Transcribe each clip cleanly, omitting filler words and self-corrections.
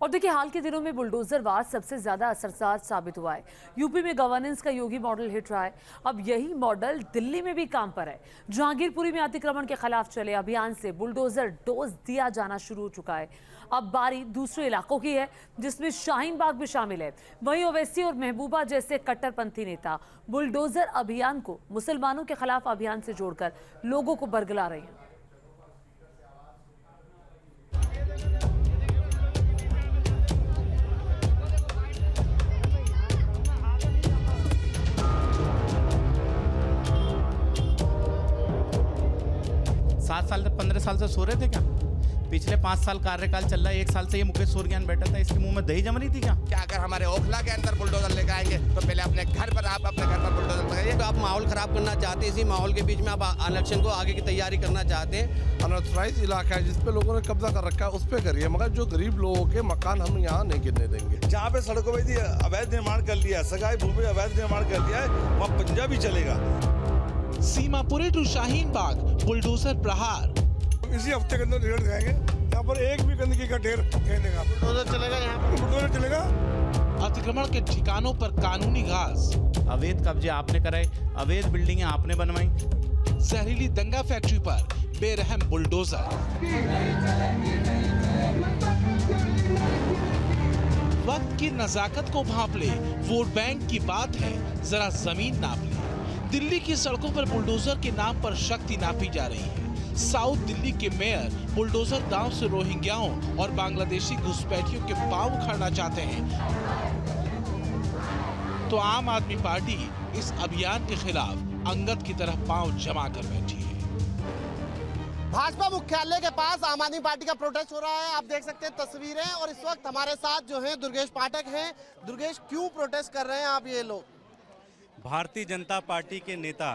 और देखिए, हाल के दिनों में बुलडोजरवाद सबसे ज्यादा असरदार साबित हुआ है। यूपी में गवर्नेंस का योगी मॉडल हिट रहा है। अब यही मॉडल दिल्ली में भी काम पर है। जहांगीरपुरी में अतिक्रमण के खिलाफ चले अभियान से बुलडोजर डोज दिया जाना शुरू हो चुका है। अब बारी दूसरे इलाकों की है, जिसमें शाहीन बाग भी शामिल है। वहीं ओवैसी और महबूबा जैसे कट्टरपंथी नेता बुलडोजर अभियान को मुसलमानों के खिलाफ अभियान से जोड़कर लोगों को बरगला रहे हैं। 7 साल से 15 साल से सो रहे थे क्या? पिछले 5 साल कार्यकाल चल रहा है, 1 साल से ये मुकेश सूर्यज्ञान बैठा था, इसके मुंह में दही जम रही थी क्या? अगर हमारे ओखला के अंदर बुलडोजर लेकर आएंगे तो पहले अपने घर पर आप अपने घर पर बुलडोजर लगाइए। तो आप माहौल खराब करना चाहते हैं, इसी माहौल के बीच में आप इलेक्शन को आगे की तैयारी करना चाहते हैं। अनऑथराइज्ड इलाका है जिसपे लोगों ने कब्जा कर रखा है, उस पे करिए, मगर जो गरीब लोगों के मकान हम यहाँ नहीं गिरने देंगे। जहाँ पे सड़कों पे अवैध निर्माण कर लिया, सगाई भूमि अवैध निर्माण कर लिया है, वहाँ पंजाबी चलेगा। सीमापुरी टू शाहीन बाग बुलडोजर प्रहार। इसी हफ्ते के अंदर रिजल्ट जाएंगे। यहाँ पर एक भी गंदगी का ढेर नहीं देगा। बुलडोजर चलेगा, यहाँ पर बुलडोजर चलेगा। अतिक्रमण के ठिकानों पर कानूनी घास। अवैध कब्जे आपने कराए, अवैध बिल्डिंगें आपने बनवाई। जहरीली दंगा फैक्ट्री पर बेरहम बुलडोजर। वक्त की नजाकत को भांप ले, वोट बैंक की बात है, जरा जमीन नाप ले। दिल्ली की सड़कों पर बुलडोजर के नाम पर शक्ति नापी जा रही है। साउथ दिल्ली के मेयर बुलडोजर दांव से रोहिंग्याओं और बांग्लादेशी घुसपैठियों के पांव उखाड़ना चाहते हैं, तो आम आदमी पार्टी इस अभियान के खिलाफ अंगद की तरह पांव जमा कर बैठी है। भाजपा मुख्यालय के पास आम आदमी पार्टी का प्रोटेस्ट हो रहा है। आप देख सकते हैं तस्वीरें, और इस वक्त हमारे साथ जो है दुर्गेश पाठक हैं। दुर्गेश, क्यों प्रोटेस्ट कर रहे हैं आप ये लोग? भारतीय जनता पार्टी के नेता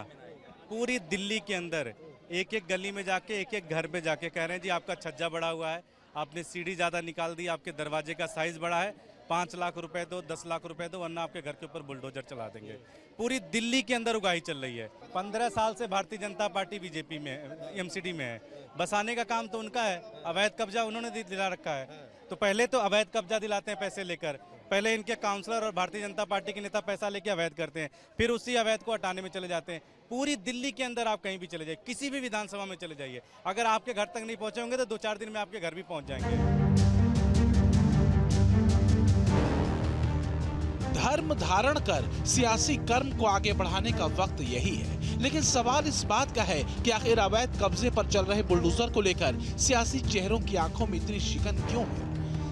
पूरी दिल्ली के अंदर एक एक गली में जाके, एक एक घर पे जाके कह रहे हैं जी आपका छज्जा बड़ा हुआ है, आपने सीढ़ी ज़्यादा निकाल दी, आपके दरवाजे का साइज़ बड़ा है, 5 लाख रुपए दो, 10 लाख रुपए दो, वरना आपके घर के ऊपर बुलडोजर चला देंगे। पूरी दिल्ली के अंदर उगाही चल रही है। 15 साल से भारतीय जनता पार्टी बीजेपी में, एमसीडी में है। बसाने का काम तो उनका है, अवैध कब्जा उन्होंने दिला रखा है। तो पहले तो अवैध कब्जा दिलाते हैं पैसे लेकर, पहले इनके काउंसलर और भारतीय जनता पार्टी के नेता पैसा लेके अवैध करते हैं, फिर उसी अवैध को हटाने में चले जाते हैं। पूरी दिल्ली के अंदर आप कहीं भी चले जाइए, किसी भी विधानसभा में चले जाइए, अगर आपके घर तक नहीं पहुंचे होंगे तो 2-4 दिन में आपके घर भी पहुंच जाएंगे। धर्म धारण कर सियासी कर्म को आगे बढ़ाने का वक्त यही है, लेकिन सवाल इस बात का है कि आखिर अवैध कब्जे पर चल रहे बुलडोजर को लेकर सियासी चेहरों की आंखों में इतनी शिकन क्यों है?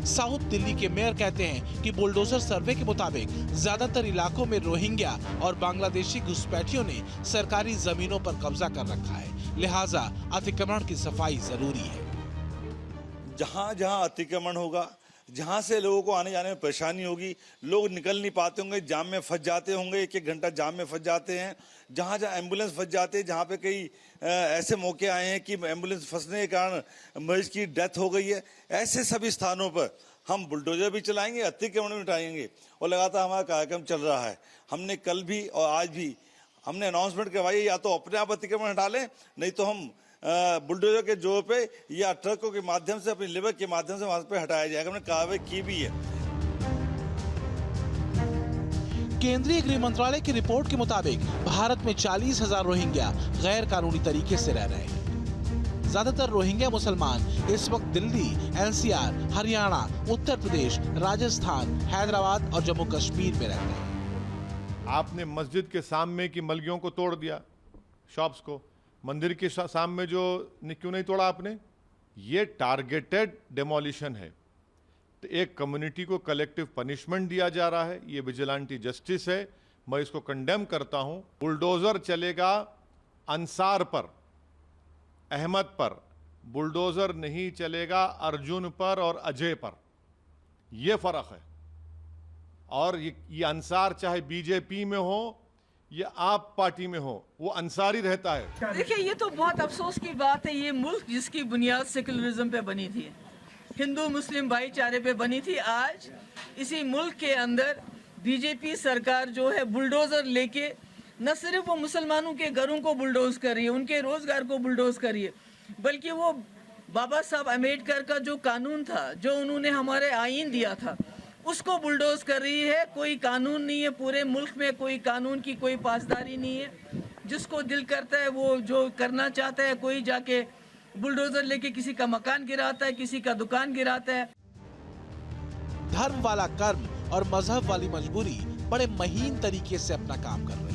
साउथ दिल्ली के मेयर कहते हैं कि बुलडोजर सर्वे के मुताबिक ज्यादातर इलाकों में रोहिंग्या और बांग्लादेशी घुसपैठियों ने सरकारी जमीनों पर कब्जा कर रखा है, लिहाजा अतिक्रमण की सफाई जरूरी है। जहाँ जहाँ अतिक्रमण होगा, जहाँ से लोगों को आने जाने में परेशानी होगी, लोग निकल नहीं पाते होंगे, जाम में फंस जाते होंगे, 1-1 घंटा जाम में फंस जाते हैं। जहाँ जहाँ एम्बुलेंस फंस जाते हैं, जहाँ पे कई ऐसे मौके आए हैं कि एम्बुलेंस फंसने के कारण मरीज की डेथ हो गई है, ऐसे सभी स्थानों पर हम बुलडोजर भी चलाएंगे, अतिक्रमण भी हटाएंगे, और लगातार हमारा कार्यक्रम चल रहा है। हमने कल भी और आज भी हमने अनाउंसमेंट करवाई है, या तो अपने आप अतिक्रमण हटा लें, नहीं तो हम बुलडोजर के जोर पे या ट्रकों के माध्यम से, अपनी लेबर के माध्यम से वहां पे हटाया जाएगा। हमने कार्रवाई की भी है। केंद्रीय गृह मंत्रालय की रिपोर्ट के मुताबिक भारत में 40,000 रोहिंग्या गैर कानूनी तरीके से रह रहे हैं। ज्यादातर रोहिंग्या मुसलमान इस वक्त दिल्ली, एनसीआर, हरियाणा, उत्तर प्रदेश, राजस्थान, हैदराबाद और जम्मू कश्मीर में रहते हैं। आपने मस्जिद के सामने की मलगियों को तोड़ दिया, शॉप्स को, मंदिर के सामने जो क्यों नहीं तोड़ा आपने? ये टारगेटेड डेमोलिशन है। तो एक कम्युनिटी को कलेक्टिव पनिशमेंट दिया जा रहा है, ये विजिलेंटी जस्टिस है, मैं इसको कंडेम करता हूं। बुलडोजर चलेगा अंसार पर, अहमद पर, बुलडोजर नहीं चलेगा अर्जुन पर और अजय पर। यह फर्क है। और ये अंसार चाहे बीजेपी में हो या आप पार्टी में हो, वो अंसारी रहता है। देखिए, ये तो बहुत अफसोस की बात है। ये मुल्क जिसकी बुनियाद सेकुलरिज्म पे बनी थी, हिंदू मुस्लिम भाईचारे पे बनी थी, आज इसी मुल्क के अंदर बीजेपी सरकार जो है बुलडोजर लेके न सिर्फ वो मुसलमानों के घरों को बुलडोज कर रही है, उनके रोजगार को बुलडोज कर रही है, बल्कि वो बाबा साहब अम्बेडकर का जो कानून था, जो उन्होंने हमारे आईन दिया था, उसको बुलडोज कर रही है। कोई कानून नहीं है पूरे मुल्क में, कोई कानून की कोई पासदारी नहीं है। जिसको दिल करता है वो जो करना चाहता है, कोई जाके बुलडोजर लेके किसी का मकान गिराता है, किसी का दुकान गिराता है। धर्म वाला कर्म और मजहब वाली मजबूरी बड़े महीन तरीके से अपना काम कर रही है।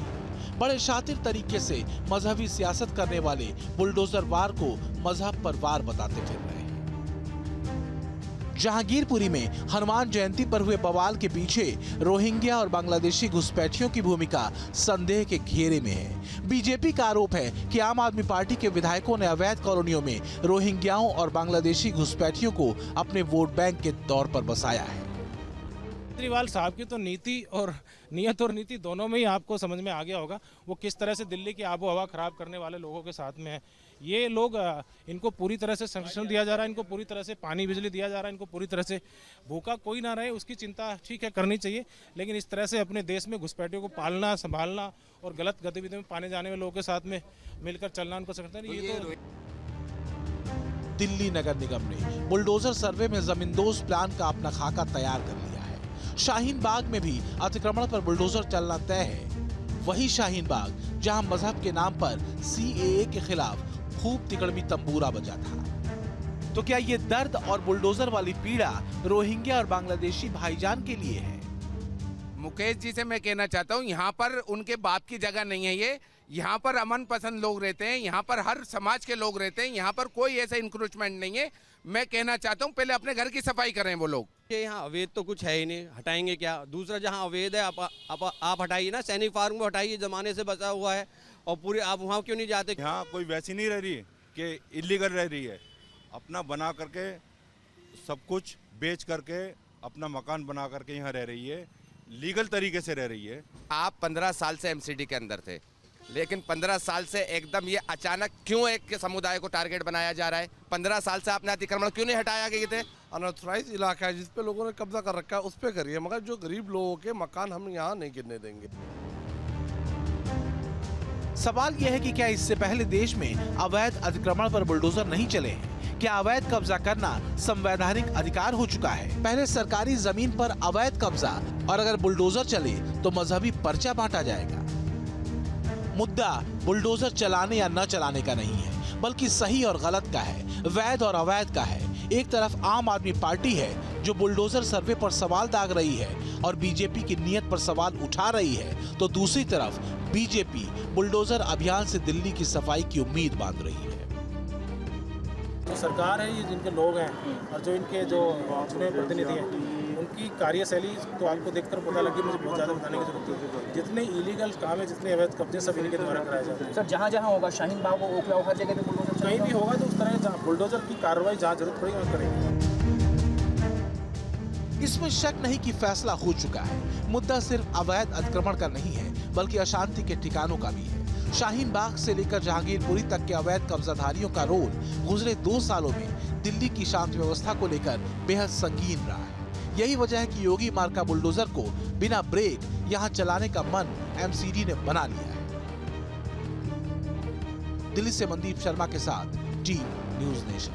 बड़े शातिर तरीके से मजहबी सियासत करने वाले बुलडोजर वार को मजहब पर वार बताते फिर रहे हैं। जहांगीरपुरी में हनुमान जयंती पर हुए बवाल के पीछे रोहिंग्या और बांग्लादेशी घुसपैठियों की भूमिका संदेह के घेरे में है। बीजेपी का आरोप है कि आम आदमी पार्टी के विधायकों ने अवैध कॉलोनियों में रोहिंग्याओं और बांग्लादेशी घुसपैठियों को अपने वोट बैंक के तौर पर बसाया है। केजरीवाल साहब की तो नीति और नियत और नीति दोनों में ही आपको समझ में आ गया होगा। वो किस तरह से दिल्ली की आबो हवा खराब करने वाले लोगों के साथ में है। ये लोग, इनको पूरी तरह से संरक्षण दिया जा रहा है, इनको पूरी तरह से पानी बिजली दिया जा रहा है, इनको पूरी तरह से भूखा कोई ना रहे उसकी चिंता ठीक है करनी चाहिए। लेकिन इस तरह से अपने देश में घुसपैठियों को पालना, संभालना और गलत गतिविधियों में पाने जाने वाले लोगों के साथ में मिलकर चलना उनको सकता नहीं। ये तो दिल्ली नगर निगम ने बुलडोजर सर्वे में जमींदोज प्लान का अपना खाका तैयार कर लिया है। शाहीन बाग में भी अतिक्रमण पर बुलडोजर चलना तय है। वही शाहीन बाग जहां मजहब के नाम पर CAA के खिलाफ खूब तिकड़मी तंबूरा बजा था। तो क्या ये दर्द और बुलडोजर वाली पीड़ा रोहिंग्या और बांग्लादेशी भाईजान के लिए है? मुकेश जी से मैं कहना चाहता हूँ, यहाँ पर उनके बात की जगह नहीं है। ये यहाँ पर अमन पसंद लोग रहते हैं, यहाँ पर हर समाज के लोग रहते हैं, यहाँ पर कोई ऐसा इंक्रोचमेंट नहीं है। मैं कहना चाहता हूँ पहले अपने घर की सफाई करें वो लोग। यहाँ अवैध तो कुछ है ही नहीं, हटाएंगे क्या? दूसरा जहाँ अवैध है आप हटाइए ना, सैनिक फार्म को हटाइए, जमाने से बचा हुआ है। और पूरे आप वहाँ क्यों नहीं जाते? यहाँ कोई वैसी नहीं रह रही कि इलीगल रह रही है। अपना बना करके सब कुछ बेच करके अपना मकान बना करके यहाँ रह रही है, लीगल तरीके से रह रही है। आप 15 साल से MCD के अंदर थे, लेकिन 15 साल से एकदम ये अचानक क्यों एक समुदाय को टारगेट बनाया जा रहा है? 15 साल से आपने अतिक्रमण क्यों नहीं हटाया गए थे? अनऑथराइज इलाका है जिस पे लोगों ने कब्जा कर रखा है, उस पे करिए, मगर जो गरीब लोगों के मकान हम यहाँ नहीं गिरने देंगे। सवाल यह है कि क्या इससे पहले देश में अवैध अतिक्रमण पर बुलडोजर नहीं चले हैं? क्या अवैध कब्जा करना संवैधानिक अधिकार हो चुका है? पहले सरकारी जमीन पर अवैध कब्जा और अगर बुलडोजर चले तो मजहबी पर्चा बांटा जाएगा। मुद्दा बुलडोजर चलाने या न चलाने का नहीं है, बल्कि सही और गलत का है, वैध और अवैध का है। एक तरफ आम आदमी पार्टी है जो बुलडोजर सर्वे पर सवाल दाग रही है और बीजेपी की नीयत पर सवाल उठा रही है, तो दूसरी तरफ बीजेपी बुलडोजर अभियान से दिल्ली की सफाई की उम्मीद बांध रही है। जो सरकार है, ये जिनके लोग हैं और जो इनके जो चुने प्रतिनिधि हैं, उनकी कार्यशैली तो आपको देखकर पता लगी, मुझे बहुत ज़्यादा बताने की जरूरत है। जितने इलीगल काम है, जितने अवैध कब्जे, सब इनके द्वारा कराए जाते हैं। सर, जहाँ जहाँ होगा, शाहीन बाग हो, ओखला हो, हर जगह पे बुलडोजर कहीं भी होगा तो उस तरह जहाँ बुलडोजर की कार्रवाई जहाँ जरूरत पड़ेगी वहाँ करेंगे। इसमें शक नहीं कि फैसला हो चुका है। मुद्दा सिर्फ अवैध अतिक्रमण का नहीं है, बल्कि अशांति के ठिकानों का भी है। शाहीन बाग से लेकर जहांगीरपुरी तक के अवैध कब्जाधारियों का रोल गुजरे 2 सालों में दिल्ली की शांति व्यवस्था को लेकर बेहद संगीन रहा है। यही वजह है कि योगी मार्ग का बुलडोजर को बिना ब्रेक यहां चलाने का मन MCD ने बना लिया है। दिल्ली से मनदीप शर्मा के साथ टी न्यूज़ नेशन।